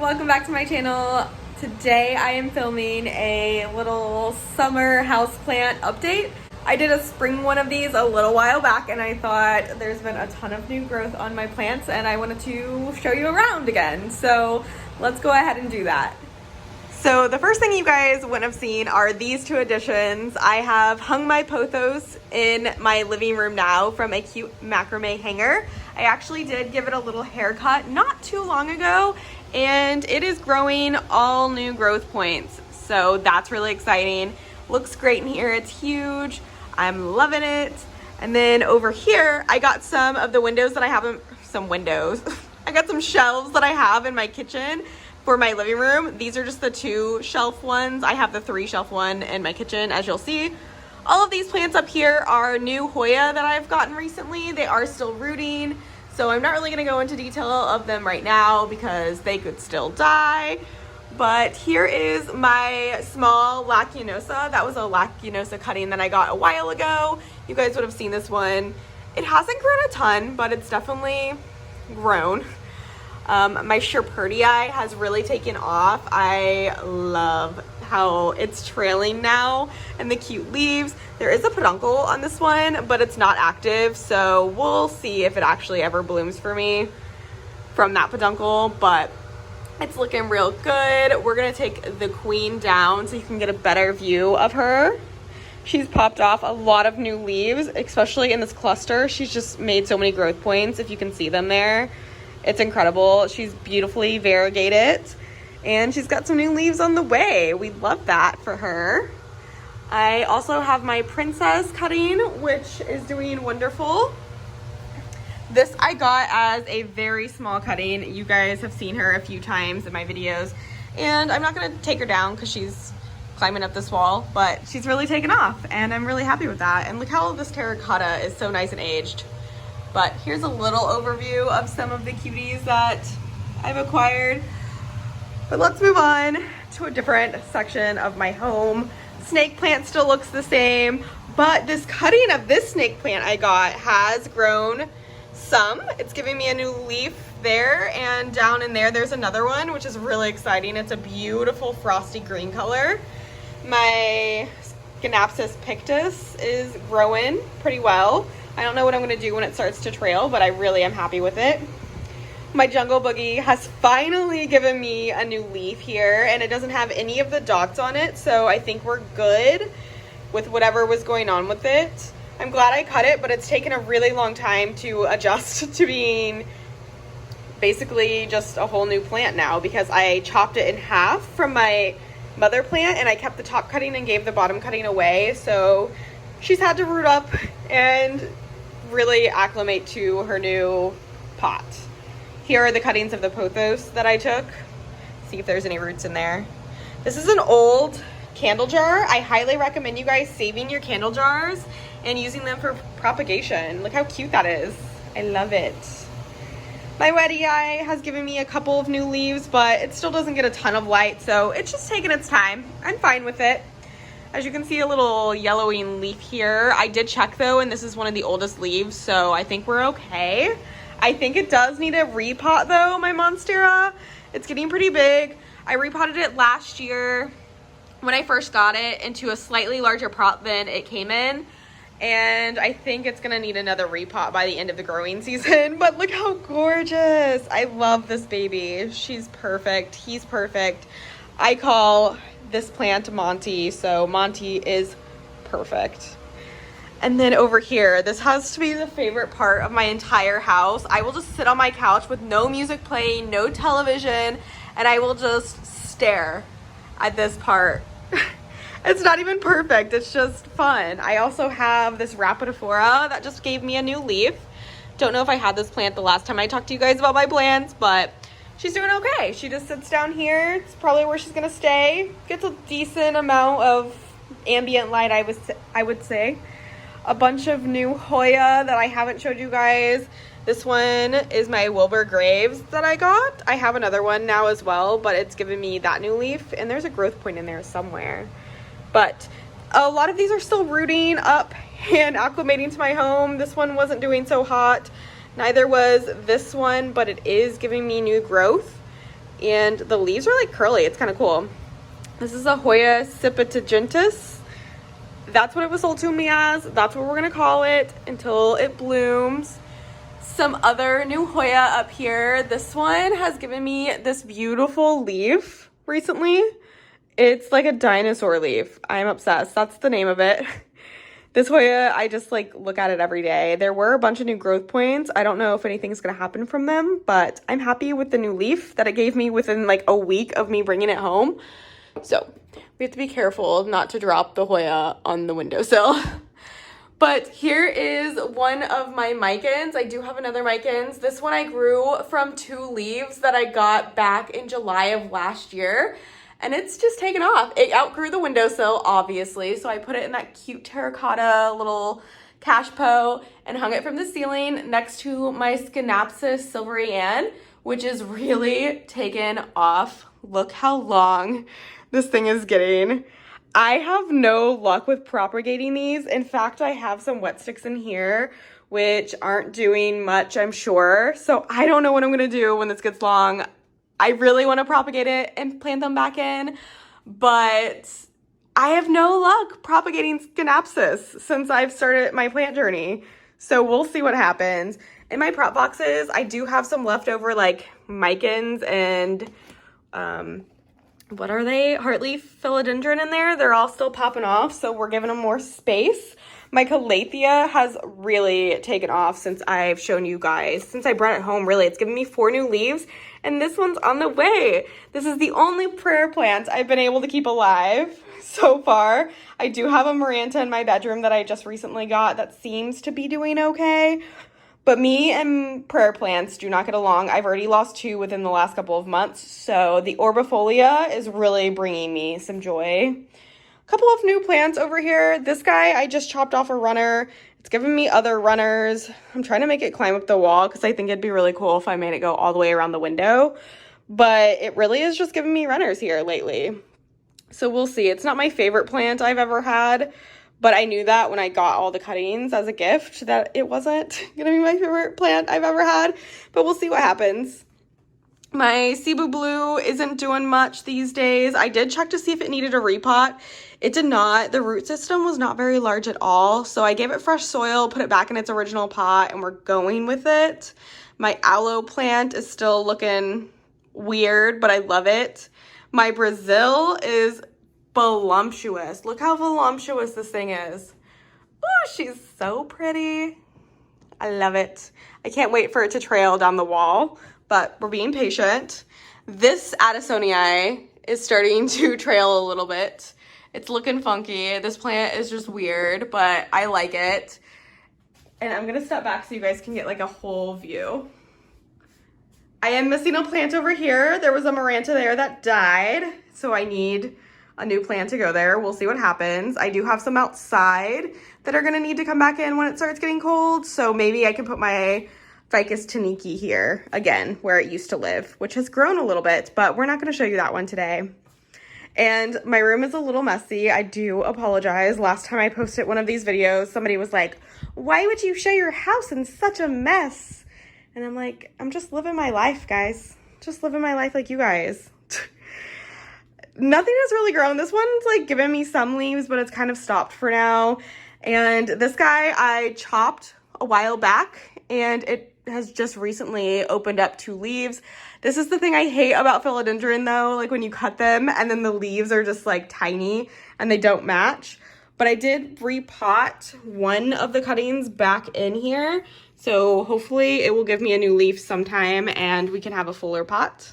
welcome back to my channel. Today I am filming a little summer houseplant update. I did a spring one of these a little while back and I thought there's been a ton of new growth on my plants and I wanted to show you around again. So let's go ahead and do that. So the first thing you guys wouldn't have seen are these two additions. I have hung my pothos in my living room now from a cute macrame hanger. I actually did give it a little haircut not too long ago and it is growing all new growth points. So that's really exciting. Looks great in here, it's huge. I'm loving it. And then over here, I got some of the windows that I haven't, I got some shelves that I have in my kitchen for my living room. These are just the 2 shelf ones. I have the 3 shelf one in my kitchen, as you'll see. All of these plants up here are new Hoya that I've gotten recently. They are still rooting, so I'm not really gonna go into detail of them right now because they could still die. But here is my small Lacinosa. That was a Lacinosa cutting that I got a while ago. You guys would have seen this one. It hasn't grown a ton, but it's definitely grown. My Sherperdii has really taken off. I love how it's trailing now and the cute leaves. There is a peduncle on this one, but it's not active, so we'll see if it actually ever blooms for me from that peduncle, but it's looking real good. We're gonna take the queen down so you can get a better view of her. She's popped off a lot of new leaves, especially in this cluster. She's just made so many growth points, if you can see them there. It's incredible. She's beautifully variegated and she's got some new leaves on the way. We love that for her. I also have my princess cutting, which is doing wonderful. This I got as a very small cutting. You guys have seen her a few times in my videos and I'm not gonna take her down because she's climbing up this wall, but she's really taken off and I'm really happy with that. And look how this terracotta is so nice and aged. But here's a little overview of some of the cuties that I've acquired. But let's move on to a different section of my home. Snake plant still looks the same, but this cutting of this snake plant I got has grown some. It's giving me a new leaf there, and down in there there's another one, which is really exciting. It's a beautiful frosty green color. My Schinapsis pictus is growing pretty well. I don't know what I'm gonna do when it starts to trail, but I really am happy with it. My jungle boogie has finally given me a new leaf here and it doesn't have any of the dots on it, so I think we're good with whatever was going on with it. I'm glad I cut it, but it's taken a really long time to adjust to being basically just a whole new plant now because I chopped it in half from my mother plant and I kept the top cutting and gave the bottom cutting away, so she's had to root up and really acclimate to her new pot. Here are the cuttings of the pothos that I took. See if there's any roots in there. This is an old candle jar. I highly recommend you guys saving your candle jars and using them for propagation. Look how cute that is. I love it. My Weddii has given me a couple of new leaves, but it still doesn't get a ton of light, so it's just taking its time. I'm fine with it. As you can see, a little yellowing leaf here. I did check though, and this is one of the oldest leaves, so I think we're okay. I think it does need a repot though, my Monstera. It's getting pretty big. I repotted it last year when I first got it into a slightly larger pot than it came in. And I think it's gonna need another repot by the end of the growing season, but look how gorgeous. I love this baby. She's perfect, he's perfect. I call this plant Monty, so Monty is perfect. And then over here, this has to be the favorite part of my entire house. I will just sit on my couch with no music playing, no television, and I will just stare at this part. It's not even perfect, it's just fun. I also have this Rapidophora that just gave me a new leaf. Don't know if I had this plant the last time I talked to you guys about my plants, but she's doing okay. She just sits down here. It's probably where she's gonna stay. Gets a decent amount of ambient light, I would say. A bunch of new Hoya that I haven't showed you guys. This one is my Wilbur Graves that I got. I have another one now as well, but it's given me that new leaf, and there's a growth point in there somewhere. But a lot of these are still rooting up and acclimating to my home. This one wasn't doing so hot. Neither was this one, but it is giving me new growth. and the leaves are like curly. It's kind of cool. This is a Hoya Cipitagentis. That's what it was sold to me as. That's what we're gonna call it until it blooms. Some other new Hoya up here. This one has given me this beautiful leaf recently. It's like a dinosaur leaf. I'm obsessed. That's the name of it. This Hoya, I just like look at it every day. There were a bunch of new growth points. I don't know if anything's gonna happen from them, but I'm happy with the new leaf that it gave me within like a week of me bringing it home. So we have to be careful not to drop the Hoya on the windowsill. But here is one of my micans. I do have another micans. This one I grew from 2 leaves that I got back in July of last year. And it's just taken off. It outgrew the windowsill, obviously. So I put it in that cute terracotta little cashpo and hung it from the ceiling next to my Schinapsis Silvery Ann, which is really taken off. Look how long this thing is getting. I have no luck with propagating these. In fact, I have some wet sticks in here which aren't doing much, I'm sure. So I don't know what I'm gonna do when this gets long. I really want to propagate it and plant them back in, but I have no luck propagating Schinapsis since I've started my plant journey. So we'll see what happens. In my prop boxes, I do have some leftover like micans and what are they? Heartleaf philodendron in there. They're all still popping off, so we're giving them more space. My calathea has really taken off since I've shown you guys. Since I brought it home, really, it's given me 4 new leaves, and this one's on the way. This is the only prayer plant I've been able to keep alive so far. I do have a Maranta in my bedroom that I just recently got that seems to be doing okay. But me and prayer plants do not get along. I've already lost 2 within the last couple of months. So the Orbifolia is really bringing me some joy. A couple of new plants over here. This guy, I just chopped off a runner. It's giving me other runners. I'm trying to make it climb up the wall because I think it'd be really cool if I made it go all the way around the window. But it really is just giving me runners here lately. So we'll see. It's not my favorite plant I've ever had. But I knew that when I got all the cuttings as a gift that it wasn't going to be my favorite plant I've ever had. But we'll see what happens. My Cebu Blue isn't doing much these days. I did check to see if it needed a repot. It did not. The root system was not very large at all. So I gave it fresh soil, put it back in its original pot, and we're going with it. My aloe plant is still looking weird, but I love it. My Brazil is voluptuous. Look how voluptuous this thing is. Oh, she's so pretty. I love it. I can't wait for it to trail down the wall, but we're being patient. This Addisonii is starting to trail a little bit. It's looking funky. This plant is just weird, but I like it. And I'm gonna step back so you guys can get like a whole view. I am missing a plant over here. There was a Maranta there that died, so I need a new plant to go there. We'll see what happens. I do have some outside that are gonna need to come back in when it starts getting cold, so maybe I can put my Ficus taniki here again, where it used to live, which has grown a little bit, but we're not gonna show you that one today. And my room is a little messy. I do apologize. Last time I posted one of these videos, somebody was like, why would you show your house in such a mess? And I'm like, I'm just living my life, guys. Just living my life like you guys. Nothing has really grown. This one's like giving me some leaves, but it's kind of stopped for now. And this guy I chopped a while back, and it has just recently opened up 2 leaves. This is the thing I hate about philodendron though, like when you cut them and then the leaves are just like tiny and they don't match. But I did repot one of the cuttings back in here, so hopefully it will give me a new leaf sometime and we can have a fuller pot.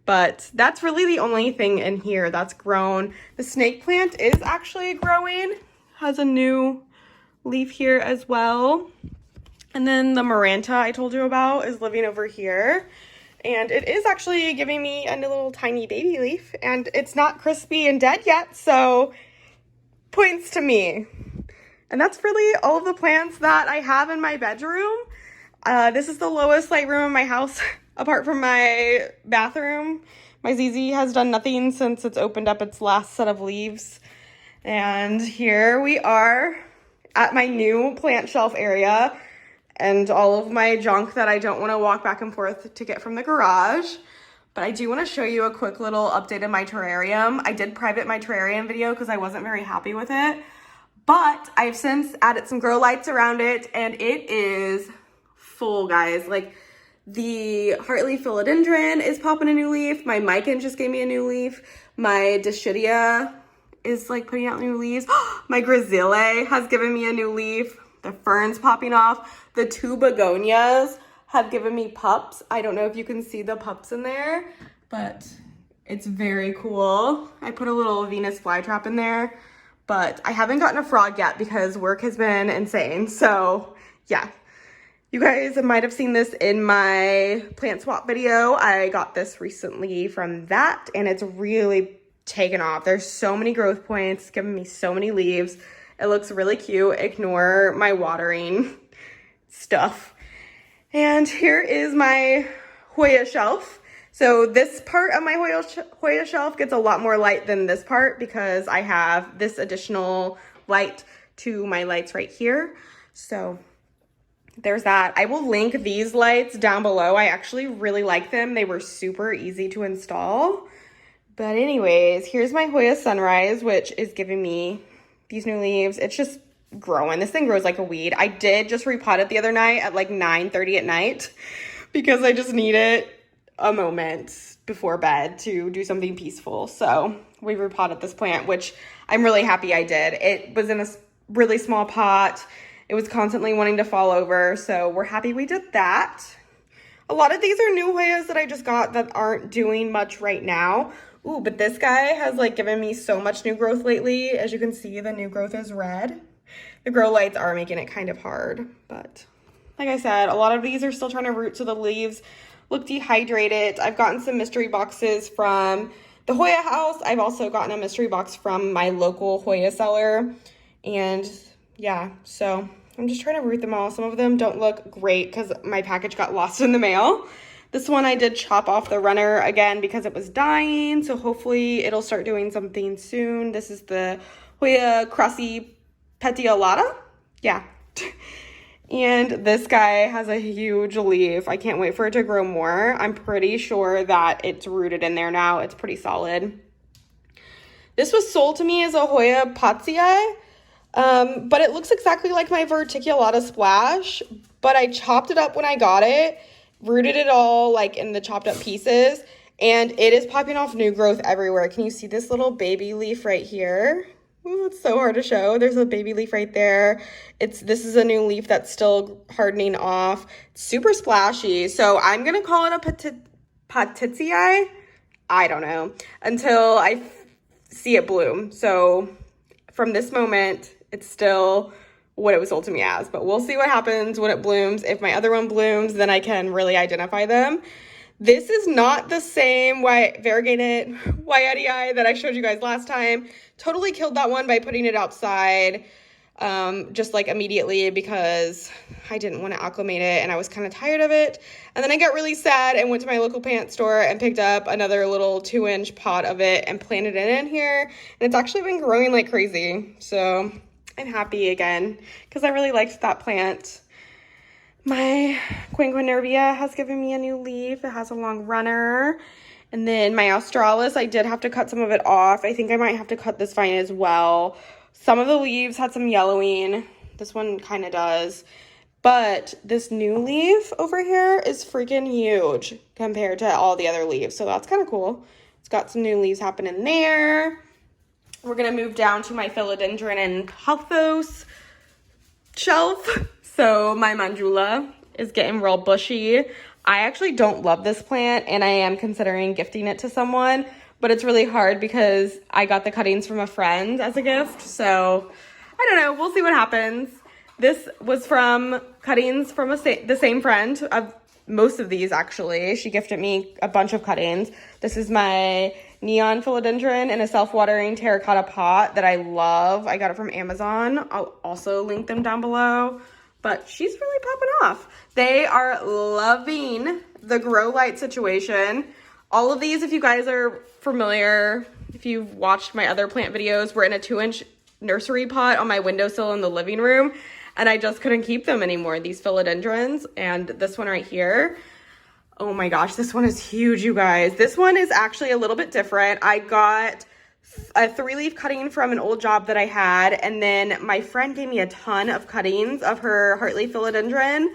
But that's really the only thing in here that's grown. The snake plant is actually growing, has a new leaf here as well. And then the Maranta I told you about is living over here. And it is actually giving me a little tiny baby leaf. And it's not crispy and dead yet, so points to me. And that's really all of the plants that I have in my bedroom. This is the lowest light room in my house, apart from my bathroom. My ZZ has done nothing since it's opened up its last set of leaves. And here we are at my new plant shelf area and all of my junk that I don't want to walk back and forth to get from the garage. But I do want to show you a quick little update of my terrarium. I did private my terrarium video because I wasn't very happy with it. But I've since added some grow lights around it and it is full, guys. Like the heartleaf philodendron is popping a new leaf. My mican just gave me a new leaf. My dischidia is like putting out new leaves. My gracile has given me a new leaf. The fern's popping off. The two begonias have given me pups. I don't know if you can see the pups in there, but it's very cool. I put a little Venus flytrap in there, but I haven't gotten a frog yet because work has been insane. So yeah, you guys might have seen this in my plant swap video. I got this recently from that and it's really taken off. There's so many growth points, giving me so many leaves. It looks really cute. Ignore my watering stuff. And here is my Hoya shelf. So this part of my Hoya shelf gets a lot more light than this part because I have this additional light to my lights right here. So there's that. I will link these lights down below. I actually really like them. They were super easy to install. But anyways, here's my Hoya Sunrise, which is giving me these new leaves. It's just growing. This thing grows like a weed. I did just repot it the other night at like 9:30 at night because I just needed a moment before bed to do something peaceful. So we repotted this plant, which I'm really happy I did. It was in a really small pot. It was constantly wanting to fall over. So we're happy we did that. A lot of these are new Hoyas that I just got that aren't doing much right now. Ooh, but this guy has like given me so much new growth lately. As you can see, the new growth is red. The grow lights are making it kind of hard, but like I said, a lot of these are still trying to root so the leaves look dehydrated. I've gotten some mystery boxes from the Hoya house. I've also gotten a mystery box from my local Hoya seller. And yeah, so I'm just trying to root them all. Some of them don't look great because my package got lost in the mail. This one I did chop off the runner again because it was dying. So hopefully it'll start doing something soon. This is the Hoya Crossi Petiolata. Yeah. And this guy has a huge leaf. I can't wait for it to grow more. I'm pretty sure that it's rooted in there now. It's pretty solid. This was sold to me as a Hoya Pothos, but it looks exactly like my Verticulata Splash, but I chopped it up when I got it, rooted it all like in the chopped up pieces, and it is popping off new growth everywhere. Can you see this little baby leaf right here? Ooh, it's so hard to show. There's a baby leaf right there. This is a new leaf that's still hardening off. It's super splashy. So I'm going to call it a Pothos. I don't know until I see it bloom. So from this moment, it's still what it was sold to me as, but we'll see what happens when it blooms. If my other one blooms, then I can really identify them. This is not the same variegated Waiatii that I showed you guys last time. Totally killed that one by putting it outside just like immediately because I didn't want to acclimate it and I was kind of tired of it. And then I got really sad and went to my local plant store and picked up another little 2-inch pot of it and planted it in here. And it's actually been growing like crazy. So I'm happy again because I really liked that plant. My Quinquenervia has given me a new leaf. It has a long runner. And then my Australis, I did have to cut some of it off. I think I might have to cut this vine as well. Some of the leaves had some yellowing. This one kind of does. But this new leaf over here is freaking huge compared to all the other leaves. So that's kind of cool. It's got some new leaves happening there. We're going to move down to my philodendron and pothos shelf. So my Manjula is getting real bushy. I actually don't love this plant and I am considering gifting it to someone, but it's really hard because I got the cuttings from a friend as a gift. So I don't know, we'll see what happens. This was from cuttings from the same friend of most of these actually. She gifted me a bunch of cuttings. This is my neon philodendron in a self-watering terracotta pot that I love. I got it from Amazon. I'll also link them down below. But she's really popping off. They are loving the grow light situation. All of these, if you guys are familiar, if you've watched my other plant videos, were in a 2-inch nursery pot on my windowsill in the living room. And I just couldn't keep them anymore, these philodendrons. And this one right here. Oh my gosh, this one is huge, you guys. This one is actually a little bit different. I got a 3-leaf cutting from an old job that I had, and then my friend gave me a ton of cuttings of her heartleaf philodendron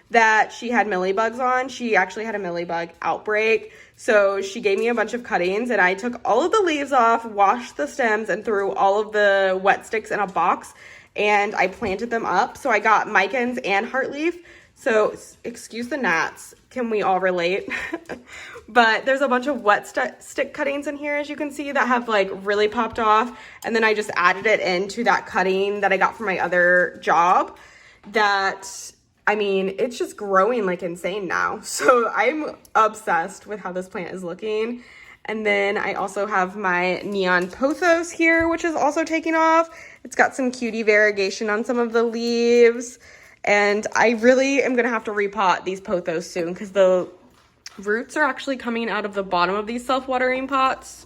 that she had mealybugs on. She actually had a mealybug outbreak, so she gave me a bunch of cuttings, and I took all of the leaves off, washed the stems, and threw all of the wet sticks in a box, and I planted them up. So I got micans and heartleaf. So excuse the gnats, can we all relate? But there's a bunch of wet stick cuttings in here, as you can see, that have like really popped off. And then I just added it into that cutting that I got from my other job that, I mean, it's just growing like insane now. So I'm obsessed with how this plant is looking. And then I also have my neon pothos here, which is also taking off. It's got some cutie variegation on some of the leaves. And I really am going to have to repot these pothos soon because the roots are actually coming out of the bottom of these self-watering pots.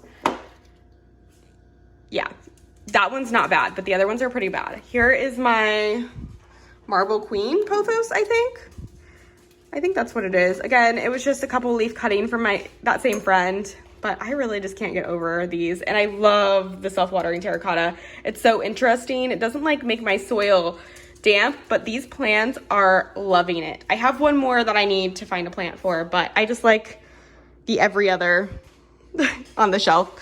Yeah, that one's not bad, but the other ones are pretty bad. Here is my Marble Queen pothos, I think that's what it is. Again, it was just a couple leaf cutting from that same friend, but I really just can't get over these. And I love the self-watering terracotta. It's so interesting. It doesn't like make my soil damp, but these plants are loving it. I have one more that I need to find a plant for, but I just like the every other on the shelf.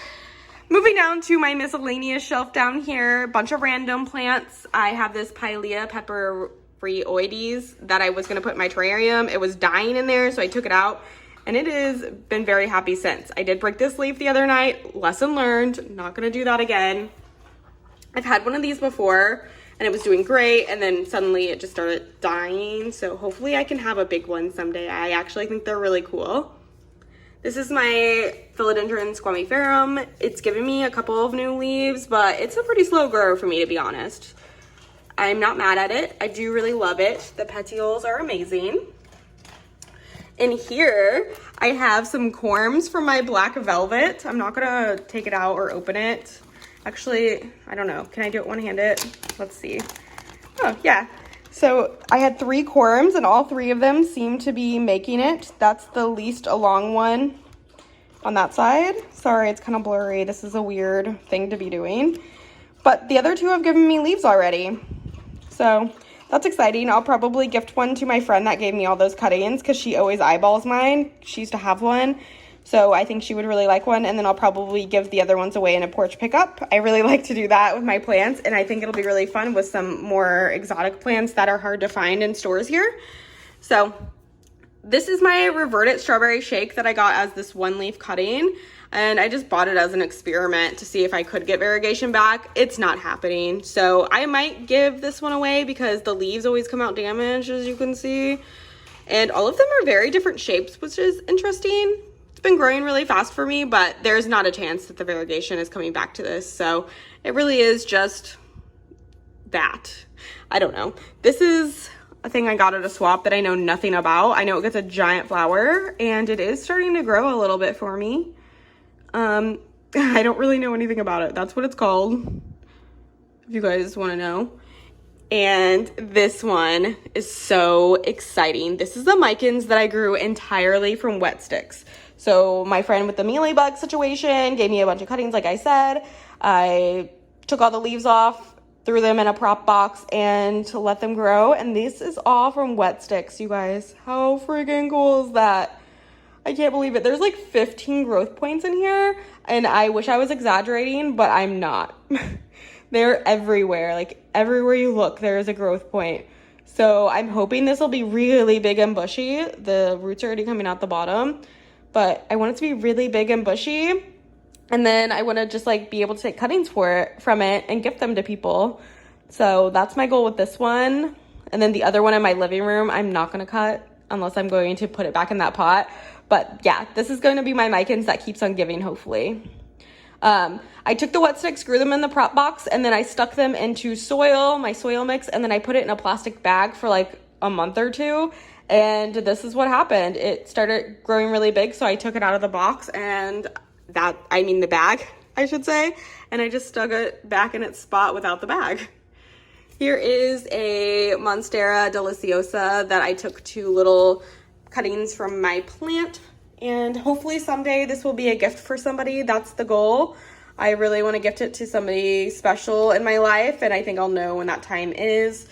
Moving down to my miscellaneous shelf down here, a bunch of random plants. I have this Pilea pepperoioides that I was gonna put in my terrarium. It was dying in there, so I took it out, and it has been very happy since. I did break this leaf the other night. Lesson learned, not gonna do that again. I've had one of these before, and it was doing great, and then suddenly it just started dying. So hopefully I can have a big one someday. I actually think they're really cool. This is my philodendron squamiferum. It's given me a couple of new leaves, but it's a pretty slow grower for me, to be honest. I'm not mad at it. I do really love it. The petioles are amazing. In here, I have some corms from my black velvet. I'm not gonna take it out or open it. Actually, I don't know. Can I do it one-handed? Let's see. Oh, yeah. So I had 3 corms, and all 3 of them seem to be making it. That's the least along one on that side. Sorry, it's kind of blurry. This is a weird thing to be doing. But the other 2 have given me leaves already. So that's exciting. I'll probably gift one to my friend that gave me all those cuttings because she always eyeballs mine. She used to have one. So I think she would really like one, and then I'll probably give the other ones away in a porch pickup. I really like to do that with my plants, and I think it'll be really fun with some more exotic plants that are hard to find in stores here. So this is my reverted strawberry shake that I got as this 1-leaf cutting, and I just bought it as an experiment to see if I could get variegation back. It's not happening, so I might give this one away because the leaves always come out damaged, as you can see, and all of them are very different shapes, which is interesting. It's been growing really fast for me, but there's not a chance that the variegation is coming back to this. So it really is just that. I don't know. This is a thing I got at a swap that I know nothing about. I know it gets a giant flower, and it is starting to grow a little bit for me. I don't really know anything about it. That's what it's called, if you guys want to know. And this one is so exciting. This is the micans that I grew entirely from wet sticks. So my friend with the mealybug situation gave me a bunch of cuttings, like I said. I took all the leaves off, threw them in a prop box, and let them grow. And this is all from wet sticks, you guys. How freaking cool is that? I can't believe it. There's like 15 growth points in here, and I wish I was exaggerating, but I'm not. They're everywhere. Like everywhere you look, there is a growth point. So I'm hoping this will be really big and bushy. The roots are already coming out the bottom, but I want it to be really big and bushy. And then I want to just like be able to take cuttings from it and gift them to people. So that's my goal with this one. And then the other one in my living room, I'm not going to cut unless I'm going to put it back in that pot. But yeah, this is going to be my micans that keeps on giving, hopefully. I took the wet sticks, grew them in the prop box, and then I stuck them into soil, my soil mix, and then I put it in a plastic bag for like a month or 2. And this is what happened. It started growing really big, so I took it out of the box and the bag, I should say, and I just stuck it back in its spot without the bag. Here is a Monstera deliciosa that I took to little cuttings from my plant, and hopefully someday this will be a gift for somebody. That's the goal. I really want to gift it to somebody special in my life, and I think I'll know when that time is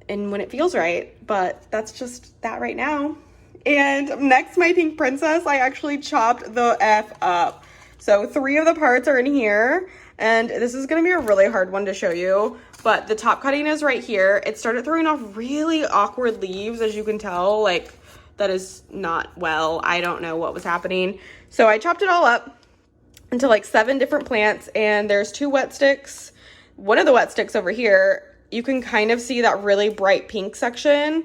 and when it feels right, but that's just that right now. And next, my pink princess, I actually chopped the F up. So 3 of the parts are in here, and this is gonna be a really hard one to show you, but the top cutting is right here. It started throwing off really awkward leaves, as you can tell, like that is not well. I don't know what was happening. So I chopped it all up into like 7 different plants, and there's 2 wet sticks. One of the wet sticks over here, you can kind of see that really bright pink section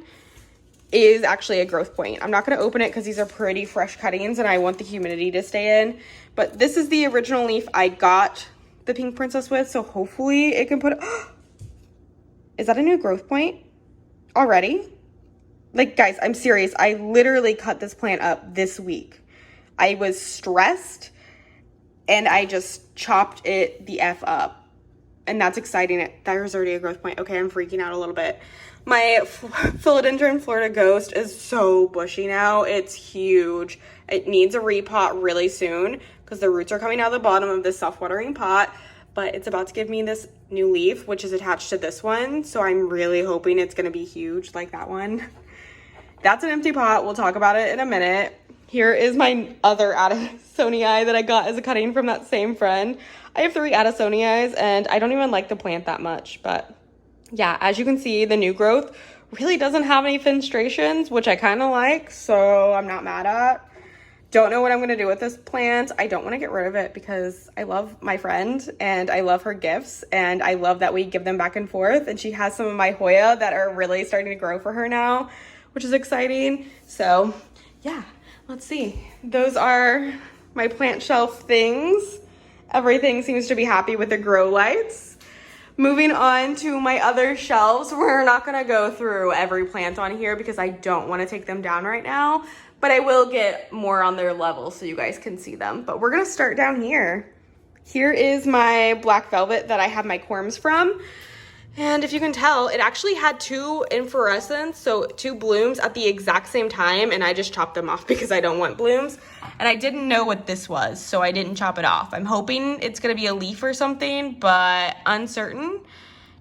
is actually a growth point. I'm not going to open it because these are pretty fresh cuttings and I want the humidity to stay in. But this is the original leaf I got the pink princess with, so hopefully it can put... Is that a new growth point already? Like, guys, I'm serious. I literally cut this plant up this week. I was stressed and I just chopped it the F up. And that's exciting. There's already a growth point. Okay, I'm freaking out a little bit. My philodendron Florida Ghost is so bushy now. It's huge. It needs a repot really soon because the roots are coming out of the bottom of this self-watering pot. But it's about to give me this new leaf, which is attached to this one. So I'm really hoping it's going to be huge like that one. That's an empty pot. We'll talk about it in a minute. Here is my other Addisonii that I got as a cutting from that same friend. I have 3 Addisonii and I don't even like the plant that much, but yeah, as you can see, the new growth really doesn't have any fenestrations, which I kind of like, so I'm not mad at. Don't know what I'm going to do with this plant. I don't want to get rid of it because I love my friend and I love her gifts and I love that we give them back and forth, and she has some of my Hoya that are really starting to grow for her now, which is exciting. So yeah, let's see. Those are my plant shelf things. Everything seems to be happy with the grow lights. Moving on to my other shelves. We're not gonna go through every plant on here because I don't wanna take them down right now, but I will get more on their level so you guys can see them. But we're gonna start down here. Here is my black velvet that I have my corms from. And if you can tell, it actually had 2 inflorescence, so 2 blooms at the exact same time, and I just chopped them off because I don't want blooms. And I didn't know what this was, so I didn't chop it off. I'm hoping it's gonna be a leaf or something, but uncertain.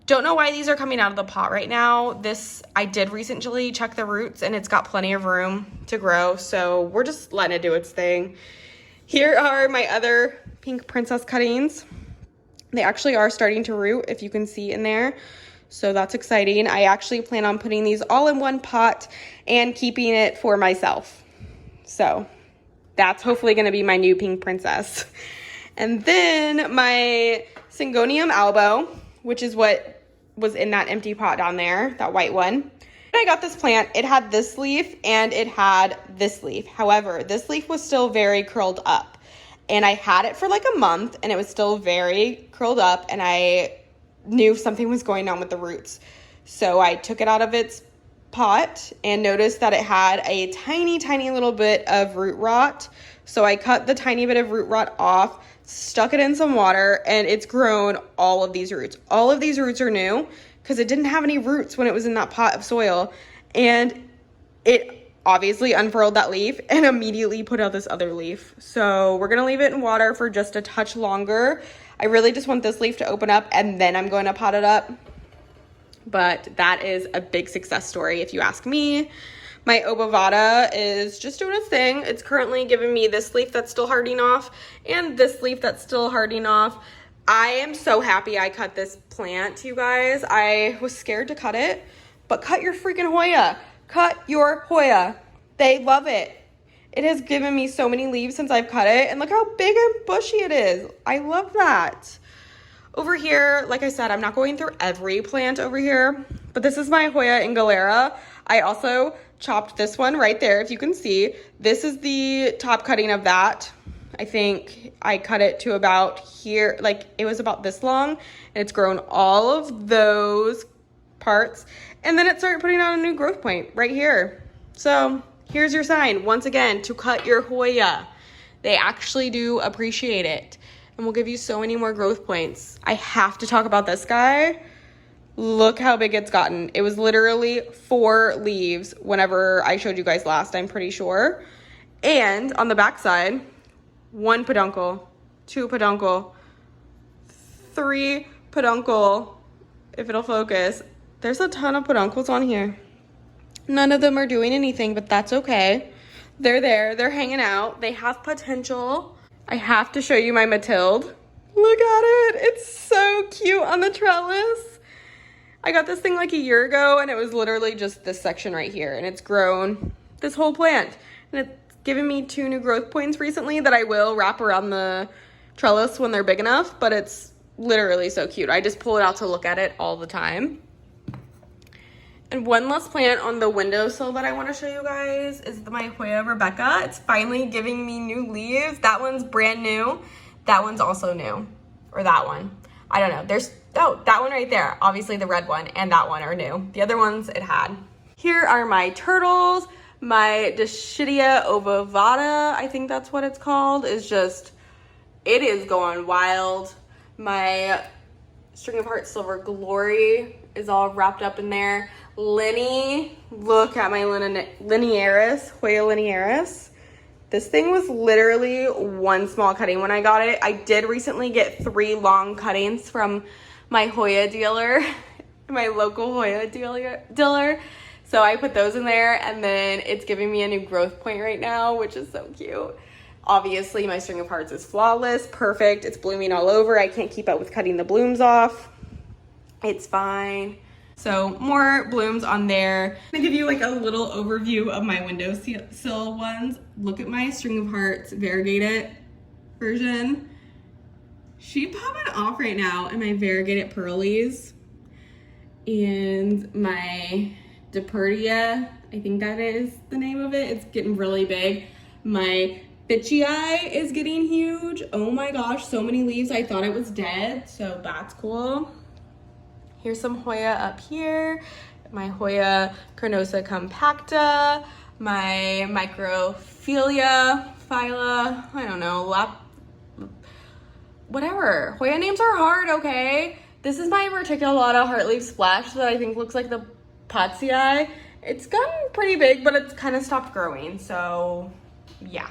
Don't know why these are coming out of the pot right now. This, I did recently check the roots, and it's got plenty of room to grow, so we're just letting it do its thing. Here are my other pink princess cuttings. They actually are starting to root, if you can see in there. So that's exciting. I actually plan on putting these all in one pot and keeping it for myself. So that's hopefully going to be my new pink princess. And then my Syngonium albo, which is what was in that empty pot down there, that white one. When I got this plant, it had this leaf and it had this leaf. However, this leaf was still very curled up. And I had it for like a month and it was still very curled up, and I knew something was going on with the roots. So I took it out of its pot and noticed that it had a tiny, tiny little bit of root rot. So I cut the tiny bit of root rot off, stuck it in some water, and it's grown all of these roots. All of these roots are new because it didn't have any roots when it was in that pot of soil. And it obviously unfurled that leaf and immediately put out this other leaf. So we're gonna leave it in water for just a touch longer. I really just want this leaf to open up and then I'm going to pot it up. But that is a big success story if you ask me. My obovata is just doing its thing. It's currently giving me this leaf that's still hardening off and this leaf that's still hardening off. I am so happy I cut this plant, you guys. I was scared to cut it, but cut your freaking Hoya. Cut your Hoya. They love it. It has given me so many leaves since I've cut it, and look how big and bushy it is. I love that. Over here, like I said, I'm not going through every plant over here, but this is my Hoya Ingolera. I also chopped this one right there, if you can see. This is the top cutting of that. I think I cut it to about here, like it was about this long, and it's grown all of those parts. And then it started putting out a new growth point right here. So here's your sign, once again, to cut your Hoya. They actually do appreciate it. And we'll give you so many more growth points. I have to talk about this guy. Look how big it's gotten. It was literally 4 leaves whenever I showed you guys last, I'm pretty sure. And on the back side, 1 peduncle, 2 peduncle, 3 peduncle, if it'll focus. There's a ton of peduncles on here. None of them are doing anything, but that's okay. They're there, they're hanging out. They have potential. I have to show you my Mathilde. Look at it, it's so cute on the trellis. I got this thing like a year ago and it was literally just this section right here and it's grown this whole plant. And it's given me 2 new growth points recently that I will wrap around the trellis when they're big enough, but it's literally so cute. I just pull it out to look at it all the time. And one last plant on the windowsill that I want to show you guys is my Hoya Rebecca. It's finally giving me new leaves. That one's brand new. That one's also new. Or that one. I don't know. There's, oh, that one right there. Obviously the red one and that one are new. The other ones it had. Here are my turtles. My Dischidia ovovata, I think that's what it's called, is just, it is going wild. My String of Hearts Silver Glory is all wrapped up in there. Linny, look at my linearis, Hoya linearis. This thing was literally 1 small cutting when I got it. I did recently get 3 long cuttings from my Hoya dealer, my local Hoya dealer. So I put those in there and then it's giving me a new growth point right now, which is so cute. Obviously my String of Hearts is flawless, perfect. It's blooming all over. I can't keep up with cutting the blooms off. It's fine. So more blooms on there. I'm gonna give you like a little overview of my windowsill ones. Look at my String of Hearts variegated version. She popping off right now in my variegated pearlies. And my Depertia, I think that is the name of it. It's getting really big. My Bitchii is getting huge. Oh my gosh, so many leaves. I thought it was dead, so that's cool. Here's some Hoya up here. My Hoya carnosa compacta. My Microphilia phyla. I don't know, whatever. Hoya names are hard, okay? This is my Reticulata heartleaf splash that I think looks like the Pothos. It's gotten pretty big, but it's kind of stopped growing, so yeah.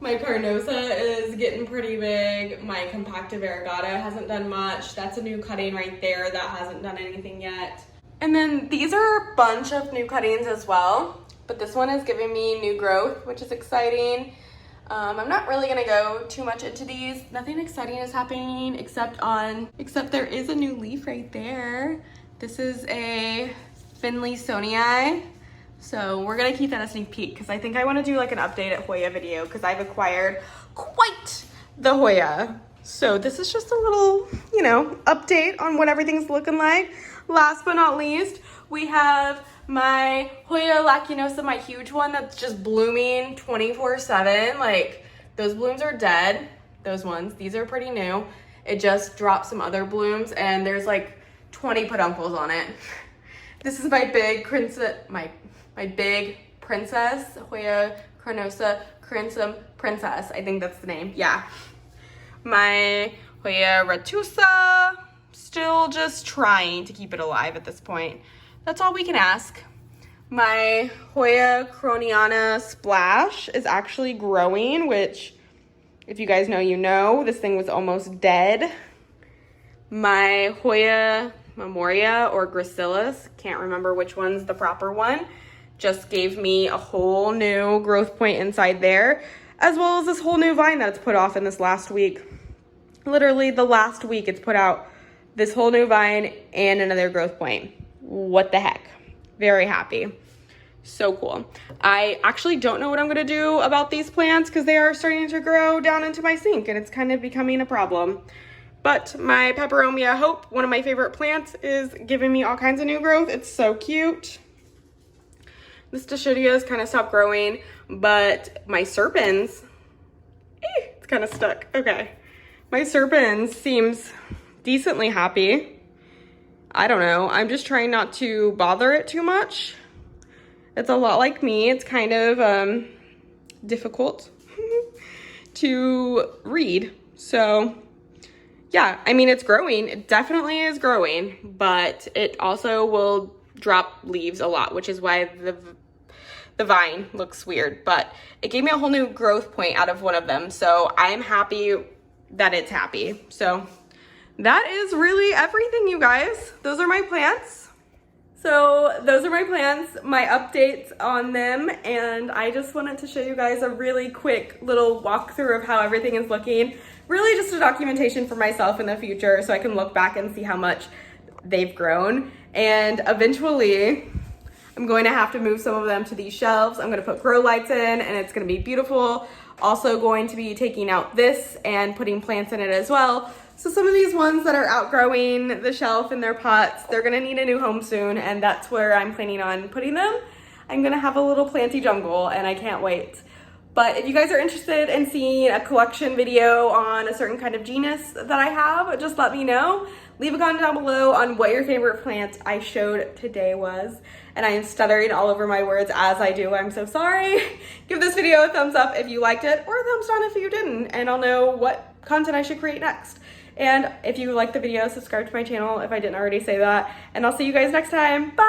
My Carnosa is getting pretty big. My Compacta variegata hasn't done much. That's a new cutting right there that hasn't done anything yet. And then these are a bunch of new cuttings as well, but this one is giving me new growth, which is exciting. I'm not really gonna go too much into these. Nothing exciting is happening except there is a new leaf right there. This is a Finlaysonii. So we're gonna keep that a sneak peek because I think I want to do like an update at Hoya video because I've acquired quite the Hoya. So this is just a little, you know, update on what everything's looking like. Last but not least, we have my Hoya lacunosa, my huge one that's just blooming 24/7. Like those blooms are dead, those ones. These are pretty new. It just dropped some other blooms and there's like 20 peduncles on it. This is my big my big princess, Hoya carnosa crimson princess. I think that's the name, yeah. My Hoya retusa, still just trying to keep it alive at this point. That's all we can ask. My Hoya croniana splash is actually growing, which if you guys know, you know. This thing was almost dead. My Hoya memoria or gracilis, can't remember which one's the proper one, just gave me a whole new growth point inside there, as well as this whole new vine that it's put off in this last week. Literally the last week it's put out this whole new vine and another growth point. What the heck? Very happy. So cool. I actually don't know what I'm gonna do about these plants because they are starting to grow down into my sink and it's kind of becoming a problem. But my Peperomia Hope, one of my favorite plants, is giving me all kinds of new growth. It's so cute. This Dischidia has kind of stopped growing, but my Serpens, it's kind of stuck. Okay. My Serpens seems decently happy. I don't know. I'm just trying not to bother it too much. It's a lot like me. It's kind of difficult to read. So yeah, I mean, it's growing. It definitely is growing, but it also will drop leaves a lot, which is why the vine looks weird, but it gave me a whole new growth point out of one of them. So I am happy that it's happy. So that is really everything, you guys. Those are my plants. So those are my plants, my updates on them, and I just wanted to show you guys a really quick little walkthrough of how everything is looking. Really just a documentation for myself in the future so I can look back and see how much they've grown. And eventually, I'm going to have to move some of them to these shelves. I'm gonna put grow lights in and it's gonna be beautiful. Also going to be taking out this and putting plants in it as well. So some of these ones that are outgrowing the shelf in their pots, they're gonna need a new home soon, and that's where I'm planning on putting them. I'm gonna have a little planty jungle and I can't wait. But if you guys are interested in seeing a collection video on a certain kind of genus that I have, just let me know. Leave a comment down below on what your favorite plant I showed today was. And I am stuttering all over my words as I do. I'm so sorry. Give this video a thumbs up if you liked it, or a thumbs down if you didn't, and I'll know what content I should create next. And if you liked the video, subscribe to my channel if I didn't already say that. And I'll see you guys next time. Bye!